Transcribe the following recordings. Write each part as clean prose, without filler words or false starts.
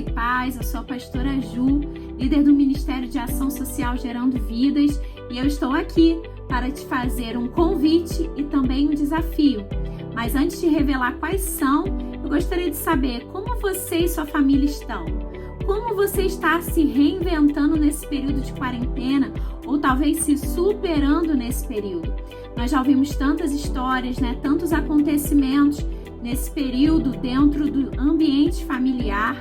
e paz, eu sou a pastora Ju, líder do Ministério de Ação Social Gerando Vidas, e eu estou aqui para te fazer um convite e também um desafio. Mas antes de revelar quais são, eu gostaria de saber como você e sua família estão. Como você está se reinventando nesse período de quarentena ou talvez se superando nesse período? Nós já ouvimos tantas histórias, tantos acontecimentos nesse período dentro do ambiente familiar.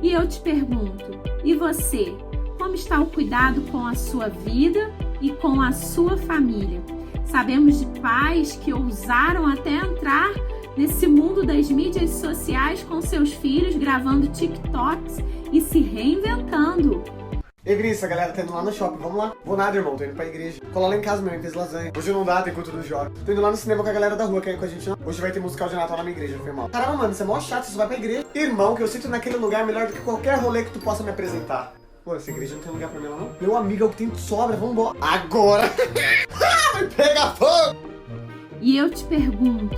E eu te pergunto, e você? Como está o cuidado com a sua vida e com a sua família? Sabemos de pais que ousaram até entrar nesse mundo das mídias sociais com seus filhos, gravando TikToks e se reinventando. Igreja, a galera tá indo lá no shopping, vamos lá? Vou nada, irmão, tô indo pra igreja. Colar lá em casa mesmo, fez lasanha. Hoje não dá, tem culto dos jovens. Tô indo lá no cinema com a galera da rua, quer ir com a gente não? Hoje vai ter musical de Natal na minha igreja, foi mal. Caramba, mano, você é mó chato, você só vai pra igreja. Irmão, que eu sinto naquele lugar melhor do que qualquer rolê que tu possa me apresentar. Pô, essa igreja não tem lugar pra mim lá não? Meu amigo, é o que tem de sobra, vambora. Agora! Vai pegar fogo! E eu te pergunto,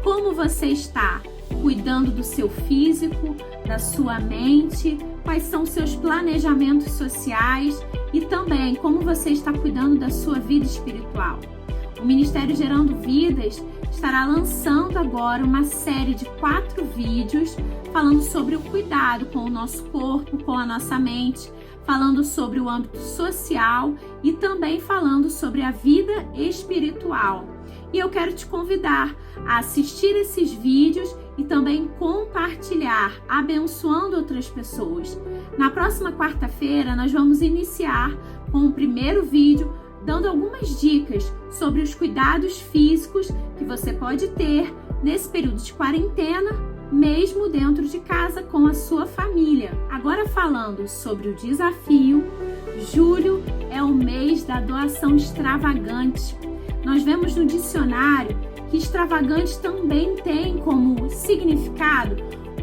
como você está? Cuidando do seu físico, da sua mente, quais são seus planejamentos sociais e também como você está cuidando da sua vida espiritual. O Ministério Gerando Vidas estará lançando agora uma série de 4 vídeos falando sobre o cuidado com o nosso corpo, com a nossa mente, falando sobre o âmbito social e também falando sobre a vida espiritual. E eu quero te convidar a assistir esses vídeos e também compartilhar, abençoando outras pessoas. Na próxima quarta-feira, nós vamos iniciar com o primeiro vídeo, dando algumas dicas sobre os cuidados físicos que você pode ter nesse período de quarentena, mesmo dentro de casa com a sua família. Agora falando sobre o desafio, julho é o mês da doação extravagante. Nós vemos no dicionário que extravagante também tem como significado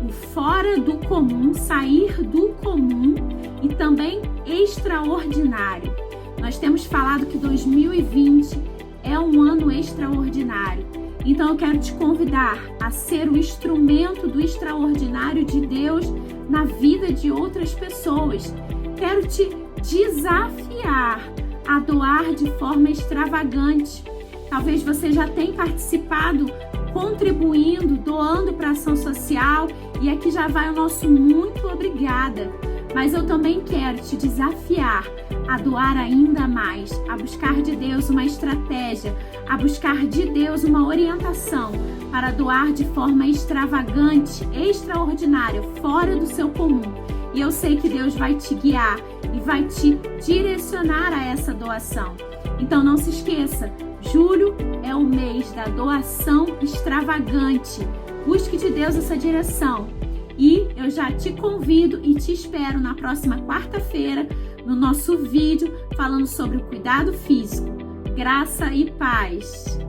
o fora do comum, sair do comum e também extraordinário. Nós temos falado que 2020 é um ano extraordinário. Então eu quero te convidar a ser o instrumento do extraordinário de Deus na vida de outras pessoas. Quero te desafiar a doar de forma extravagante. Talvez você já tenha participado, contribuindo, doando para a ação social, e aqui já vai o nosso muito obrigada. Mas eu também quero te desafiar a doar ainda mais, a buscar de Deus uma estratégia, a buscar de Deus uma orientação para doar de forma extravagante, extraordinária, fora do seu comum. E eu sei que Deus vai te guiar e vai te direcionar a essa doação. Então não se esqueça, julho é o mês da doação extravagante. Busque de Deus essa direção. E eu já te convido e te espero na próxima quarta-feira no nosso vídeo falando sobre o cuidado físico. Graça e paz!